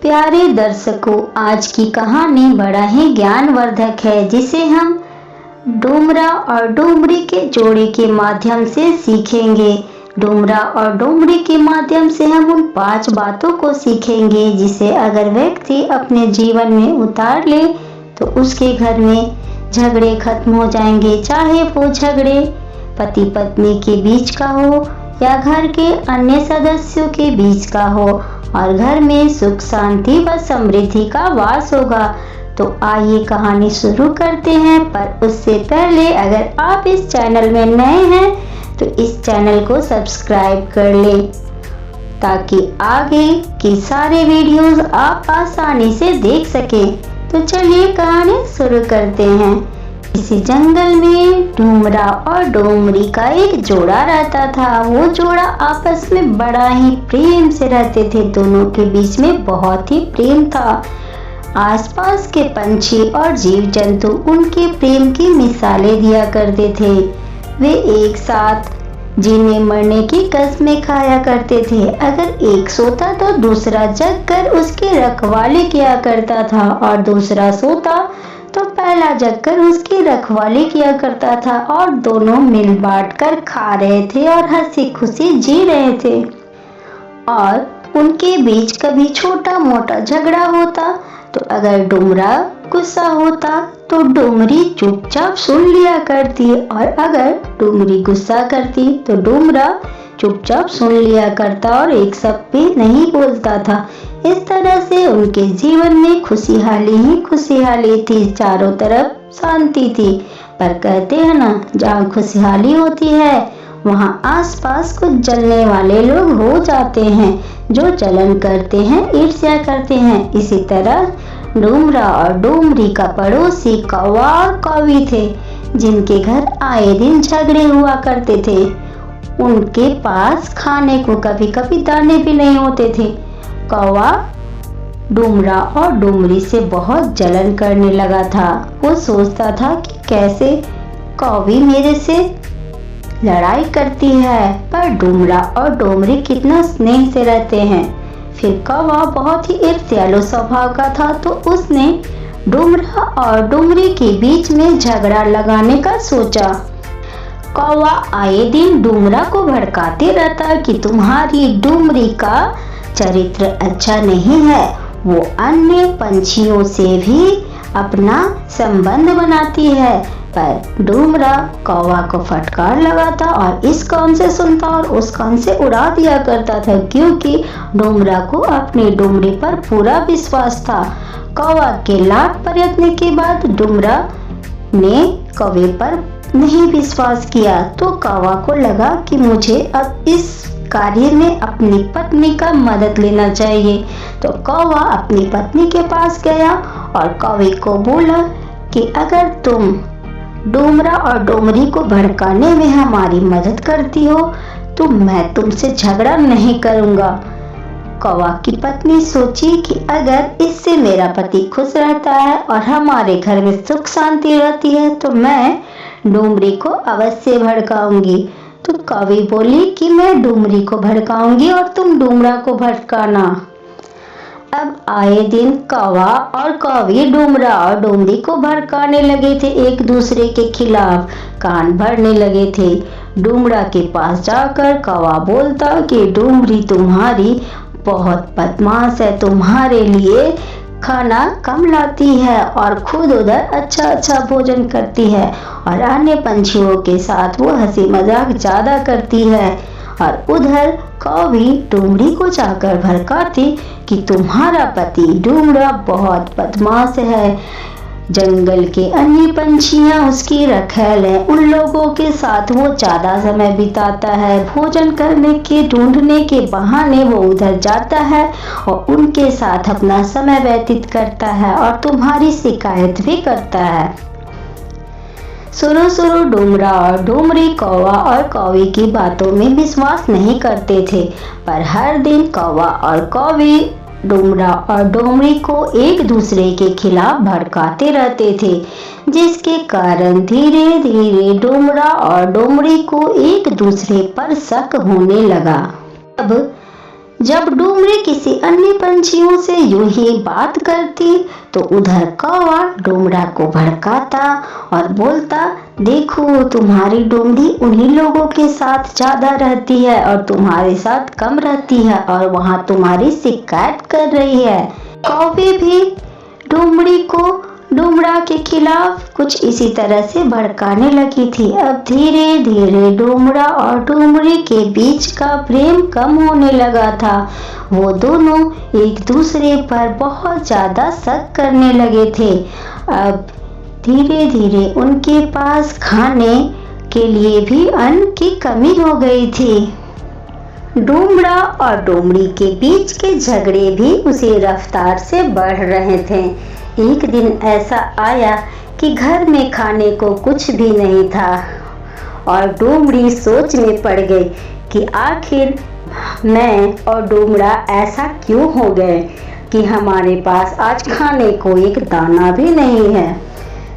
प्यारे दर्शकों, आज की कहानी बड़ा ही ज्ञानवर्धक है, जिसे हम डुमरा और डुमरी के जोड़े के माध्यम से सीखेंगे। डुमरा और डुमरी के माध्यम से हम उन 5 बातों को सीखेंगे जिसे अगर व्यक्ति अपने जीवन में उतार ले तो उसके घर में झगड़े खत्म हो जाएंगे, चाहे वो झगड़े पति पत्नी के बीच का हो या घर के अन्य सदस्यों के बीच का हो, और घर में सुख शांति व समृद्धि का वास होगा। तो आइए कहानी शुरू करते हैं, पर उससे पहले अगर आप इस चैनल में नए हैं तो इस चैनल को सब्सक्राइब कर लें ताकि आगे के सारे वीडियोस आप आसानी से देख सकें। तो चलिए कहानी शुरू करते हैं। इसी जंगल में डुमरा और डोमरी का एक जोड़ा रहता था। वो जोड़ा आपस में बड़ा ही प्रेम से रहते थे। दोनों के बीच में बहुत ही प्रेम था। आसपास के पंछी और जीव जंतु उनके प्रेम की मिसालें दिया करते थे। वे एक साथ जीने मरने की कसमें खाया करते थे। अगर एक सोता तो दूसरा जग कर उसकी रखवाली किया करता था, और दूसरा सोता तो पहला जगकर उसकी रखवाली किया करता था, और दोनों मिल बांट कर खा रहे थे और हंसी खुशी जी रहे थे। और उनके बीच कभी छोटा मोटा झगड़ा होता तो अगर डुमरा गुस्सा होता तो डुमरी चुपचाप सुन लिया करती, और अगर डुमरी गुस्सा करती तो डुमरा चुपचाप सुन लिया करता और एक शब्द भी नहीं बोलता था। इस तरह से उनके जीवन में खुशहाली ही खुशहाली थी, चारों तरफ शांति थी। पर कहते हैं ना, जहाँ खुशहाली होती है वहाँ आसपास कुछ जलने वाले लोग हो जाते हैं, जो जलन करते हैं, ईर्ष्या करते हैं। इसी तरह डुमरा और डुमरी का पड़ोसी कौवा और कौवी थे, जिनके घर आए दिन झगड़े हुआ करते थे। उनके पास खाने को कभी कभी दाने भी नहीं होते थे। कौवा डुमरा और डुमरी से बहुत जलन करने लगा था। वो सोचता था कि कैसे कौवी मेरे से लड़ाई करती है, पर डुमरा और डुमरी कितना स्नेह से रहते हैं। फिर कौवा बहुत ही ईर्ष्यालु स्वभाव का था, तो उसने डुमरा और डुमरी के बीच में झगड़ा लगाने का सोचा। कौवा आए दिन डुमरा को भड़काते रहता कि तुम्हारी डुमरी का चरित्र अच्छा नहीं है, वो अन्य पंछियों से भी अपना संबंध बनाती है। पर डुमरा कौवा को फटकार लगाता और इस कान से सुनता और उस कान से उड़ा दिया करता था, क्योंकि डुमरा को अपनी डुमरी पर पूरा विश्वास था। कौवा के लाख प्रयत्न के बाद डुमरा ने कौवे पर नहीं विश्वास किया, तो कौवा को लगा कि मुझे अब इस कार्य में अपनी पत्नी का मदद लेना चाहिए। तो कौवा अपनी पत्नी के पास गया और कौवे को बोला कि अगर तुम डुमरा और डुमरी को भड़काने में हमारी मदद करती हो तो मैं तुमसे झगड़ा नहीं करूंगा। कौवा की पत्नी सोची कि अगर इससे मेरा पति खुश रहता है और हमारे घर में सुख शांति रहती है तो मैं डुमरी को अवश्य भड़काऊंगी। तो कौवी बोली कि मैं डुमरी को भड़काऊंगी और तुम डुमरा को भड़काना। अब आए दिन कौवा और कौवी डुमरा और डुमरी को भड़काने लगे थे, एक दूसरे के खिलाफ कान भरने लगे थे। डुमरा के पास जाकर कौवा बोलता कि डुमरी तुम्हारी बहुत बदमाश है, तुम्हारे लिए खाना कम लाती है और खुद उधर अच्छा अच्छा भोजन करती है, और अन्य पंछियों के साथ वो हंसी मजाक ज्यादा करती है। और उधर कौवी डुमरी को जाकर भड़काती कि तुम्हारा पति डुमरा बहुत बदमाश है, जंगल के अन्य पंछियां उसकी रखैल है, उन लोगों के साथ वो ज्यादा समय बिताता है, भोजन करने के ढूंढने के बहाने वो उधर जाता है और उनके साथ अपना समय व्यतीत करता है और तुम्हारी शिकायत भी करता है। शुरू डुमरा और डुमरी कौवा और कौवी की बातों में विश्वास नहीं करते थे, पर हर दिन कौवा और कौवी डुमरा और डुमरी को एक दूसरे के खिलाफ भड़काते रहते थे, जिसके कारण धीरे धीरे डुमरा और डुमरी को एक दूसरे पर शक होने लगा। अब जब डूमरी किसी अन्य पंछियों से यूं ही बात करती तो उधर कौवा डोमरा को भड़काता और बोलता, देखो तुम्हारी डोमरी उन्हीं लोगों के साथ ज्यादा रहती है और तुम्हारे साथ कम रहती है और वहाँ तुम्हारी शिकायत कर रही है। कौवे भी डोमरी को डोमरा के खिलाफ कुछ इसी तरह से भड़काने लगी थी। अब धीरे धीरे डोमरा और डोमरी के बीच का प्रेम कम होने लगा था। वो दोनों एक दूसरे पर बहुत ज्यादा शक करने लगे थे। अब धीरे धीरे उनके पास खाने के लिए भी अन्न की कमी हो गई थी। डोमरा और डोमरी के बीच के झगड़े भी उसी रफ्तार से बढ़ रहे थे। एक दिन ऐसा आया कि घर में खाने को कुछ भी नहीं था और डोमरी सोच में पड़ गई कि आखिर मैं और डोमरा ऐसा क्यों हो गए कि हमारे पास आज खाने को एक दाना भी नहीं है।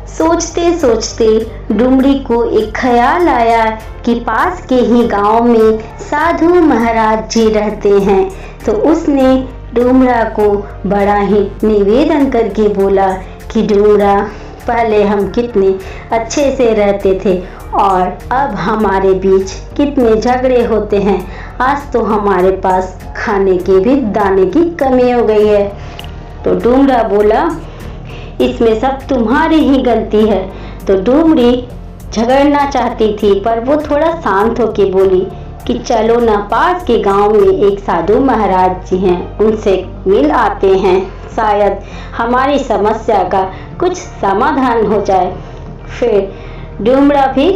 सोचते सोचते डोमरी को एक ख्याल आया कि पास के ही गांव में साधु महाराज जी रहते हैं। तो उसने डोमरा को बड़ा ही निवेदन करके बोला कि डोमरा, पहले हम कितने अच्छे से रहते थे और अब हमारे बीच कितने झगड़े होते हैं। आज तो हमारे पास खाने के भी दाने की कमी हो गई है। तो डोमरा बोला, इसमें सब तुम्हारी ही गलती है। तो डोमरी झगड़ना चाहती थी पर वो थोड़ा शांत होके बोली कि चलो ना, पास के गांव में एक साधु महाराज जी हैं, उनसे मिल आते हैं, शायद हमारी समस्या का कुछ समाधान हो जाए। फिर डोमरा भी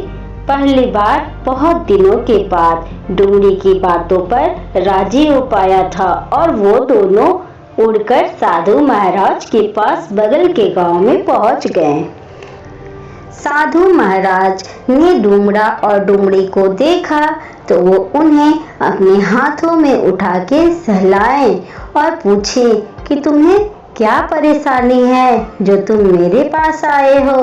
पहली बार बहुत दिनों के बाद डोमरी की बातों पर राजी हो पाया था और वो दोनों उड़कर साधु महाराज के पास बगल के गांव में पहुंच गए। साधु महाराज ने डोमरा और डोमरी को देखा तो वो उन्हें अपने हाथों में उठा के सहलाए और पूछे कि तुम्हें क्या परेशानी है जो तुम मेरे पास आए हो।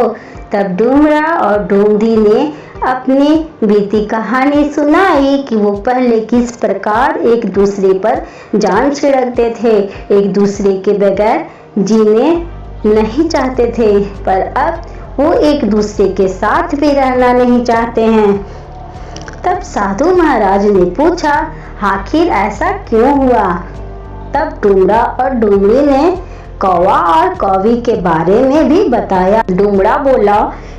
तब डोमरा और डोमरी ने अपनी बीती कहानी सुनाई कि वो पहले किस प्रकार एक दूसरे पर जान छिड़कते थे, एक दूसरे के बगैर जीने नहीं चाहते थे, पर अब वो एक दूसरे के साथ भी रहना नहीं चाहते हैं। तब साधु महाराज ने पूछा, आखिर ऐसा क्यों हुआ। तब डोमरा और डोमरी ने कौवा और कौवी के बारे में भी बताया। डोमरा बोला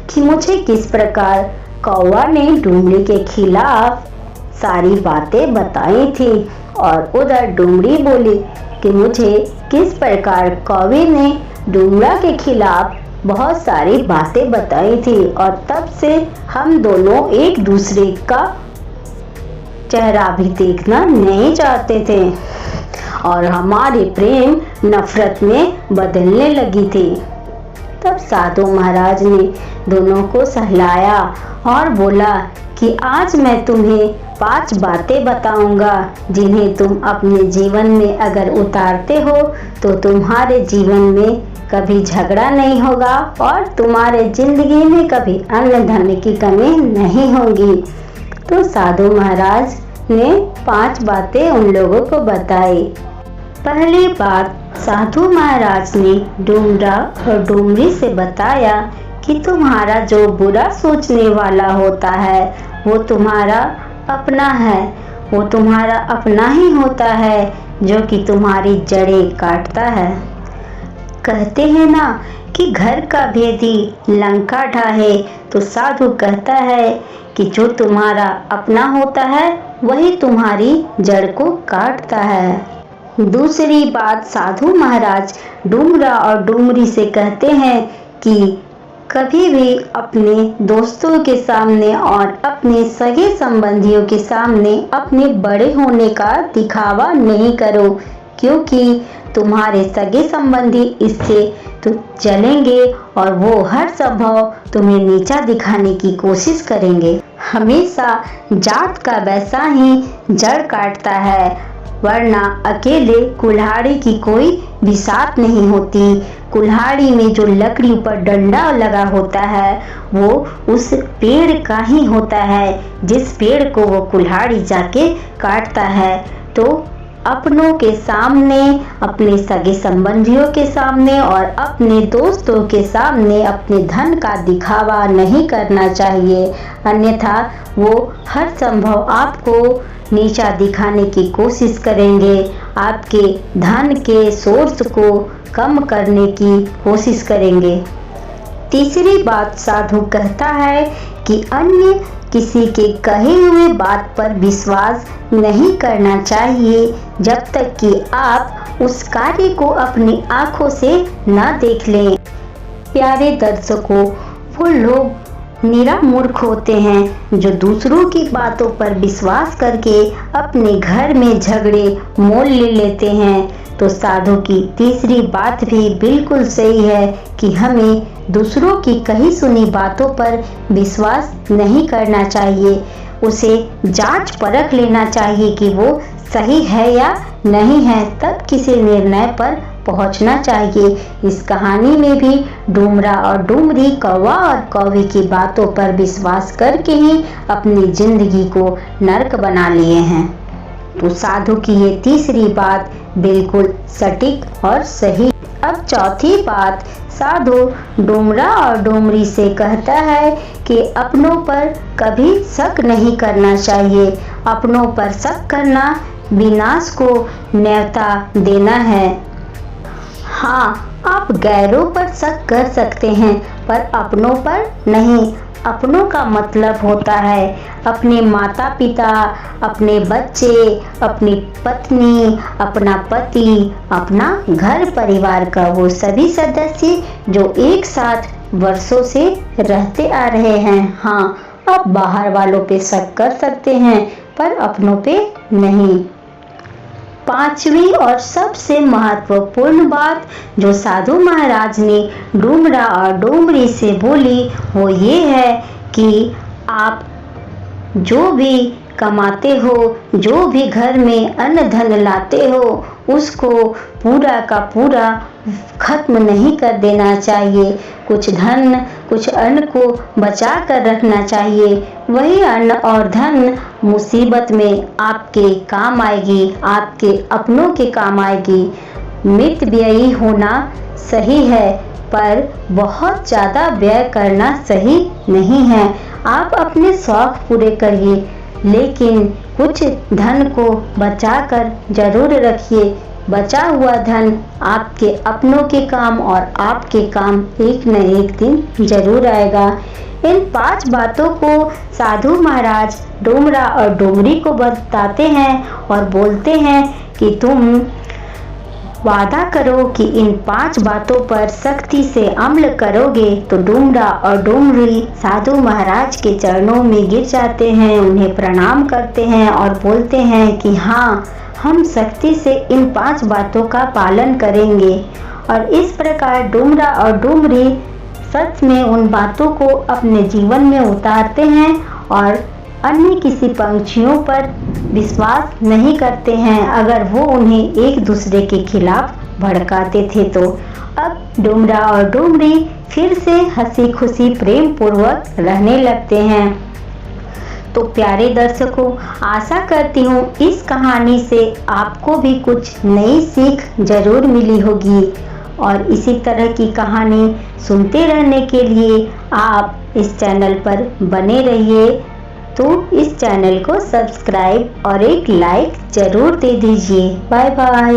कि मुझे किस प्रकार कौवा ने डोमरी के खिलाफ सारी बातें बताई थी और उधर डोमरी बोली कि मुझे किस प्रकार कौवी ने डोमरा के खिलाफ बहुत सारी बातें बताई थी और तब से हम दोनों एक दूसरे का चेहरा भी देखना नहीं चाहते थे और हमारी प्रेम नफरत में बदलने लगी थी। तब साधु महाराज ने दोनों को सहलाया और बोला कि आज मैं तुम्हें 5 बातें बताऊंगा जिन्हें तुम अपने जीवन में अगर उतारते हो तो तुम्हारे जीवन में कभी झगड़ा नहीं होगा और तुम्हारे जिंदगी में कभी अन्न धन की कमी नहीं होगी। तो साधु महाराज ने 5 बातें उन लोगों को बताई। पहली बात, साधु महाराज ने डोमरा और डोमरी से बताया कि तुम्हारा जो बुरा सोचने वाला होता है वो तुम्हारा अपना है, वो तुम्हारा अपना ही होता है जो कि तुम्हारी जड़ें काटता है। कहते हैं ना कि घर का भेदी लंका ढाहे, तो साधु कहता है कि जो तुम्हारा अपना होता है वही तुम्हारी जड़ को काटता है। दूसरी बात, साधु महाराज डोमरा और डोमरी से कहते हैं कि कभी भी अपने दोस्तों के सामने और अपने सगे संबंधियों के सामने अपने बड़े होने का दिखावा नहीं करो, क्योंकि तुम्हारे सगे संबंधी इससे तो जलेंगे और वो हर संभव तुम्हें नीचा दिखाने की कोशिश करेंगे। हमेशा जात का वैसा ही जड़ काटता है, वरना अकेले कुल्हाड़ी की कोई भी साथ नहीं होती। कुल्हाड़ी में जो लकड़ी ऊपर डंडा लगा होता है वो उस पेड़ का ही होता है जिस पेड़ को वो कुल्हाड़ी जाके काटता है। तो अपनों के सामने, अपने सगे संबंधियों के सामने और अपने दोस्तों के सामने अपने धन का दिखावा नहीं करना चाहिए, अन्यथा वो हर संभव आपको नीचा दिखाने की कोशिश करेंगे, आपके धन के सोर्स को कम करने की कोशिश करेंगे। तीसरी बात साधु कहता है कि अन्य किसी के कहे हुए बात पर विश्वास नहीं करना चाहिए जब तक कि आप उस कार्य को अपनी आंखों से न देख लें। प्यारे दर्शकों, वो लोग निरा मूर्ख होते हैं जो दूसरों की बातों पर विश्वास करके अपने घर में झगड़े मोल ले लेते हैं। तो साधु की तीसरी बात भी बिल्कुल सही है कि हमें दूसरों की कही सुनी बातों पर विश्वास नहीं करना चाहिए, उसे जांच परख लेना चाहिए कि वो सही है या नहीं है, तब किसी निर्णय पर पहुंचना चाहिए। इस कहानी में भी डूमरा और डूमरी, कौवा और कौवी की बातों पर विश्वास करके ही अपनी जिंदगी को नर्क बना लिए हैं। तो साधु की ये तीसरी बात बिल्कुल सटीक और सही। अब चौथी बात, साधु डूमरा और डूमरी से कहता है कि अपनों पर कभी शक नहीं करना चाहिए। अपनों पर शक करना विनाश को न्योता देना है। हाँ, आप गैरों पर शक कर सकते हैं पर अपनों पर नहीं। अपनों का मतलब होता है अपने माता पिता, अपने बच्चे, अपनी पत्नी, अपना पति, अपना घर परिवार का वो सभी सदस्य जो एक साथ वर्षों से रहते आ रहे हैं। हाँ, आप बाहर वालों पे शक कर सकते हैं पर अपनों पे नहीं। पांचवी और सबसे महत्वपूर्ण बात जो साधु महाराज ने डूमरा और डूमरी से बोली वो ये है कि आप जो भी कमाते हो, जो भी घर में अन्न धन लाते हो, उसको पूरा का पूरा खत्म नहीं कर देना चाहिए। कुछ धन, कुछ अन्न को बचा कर रखना चाहिए। वही अन्न और धन मुसीबत में आपके काम आएगी, आपके अपनों के काम आएगी। मित व्ययी होना सही है पर बहुत ज़्यादा व्यय करना सही नहीं है। आप अपने शौक पूरे करिए लेकिन कुछ धन को बचा कर जरूर रखिए। बचा हुआ धन आपके अपनों के काम और आपके काम एक न एक दिन जरूर आएगा। इन 5 बातों को साधु महाराज डूमरा और डूमरी को बताते हैं और बोलते हैं कि तुम वादा करो कि इन 5 बातों पर सख्ती से अमल करोगे। तो डूमरा और डूमरी साधु महाराज के चरणों में गिर जाते हैं, उन्हें प्रणाम करते हैं और बोलते हैं कि हाँ, हम सख्ती से इन 5 बातों का पालन करेंगे। और इस प्रकार डूमरा और डूमरी सच में उन बातों को अपने जीवन में उतारते हैं और अन्य किसी पंछियों पर विश्वास नहीं करते हैं अगर वो उन्हें एक दूसरे के खिलाफ भड़काते थे। तो अब डूमरा और डूमरी फिर से हंसी खुशी प्रेम पूर्वक रहने लगते हैं। तो प्यारे दर्शकों, आशा करती हूँ इस कहानी से आपको भी कुछ नई सीख जरूर मिली होगी और इसी तरह की कहानी सुनते रहने के लिए आप इस चैनल पर बने रहिए। तो इस चैनल को सब्सक्राइब और एक लाइक जरूर दे दीजिए। Bye bye.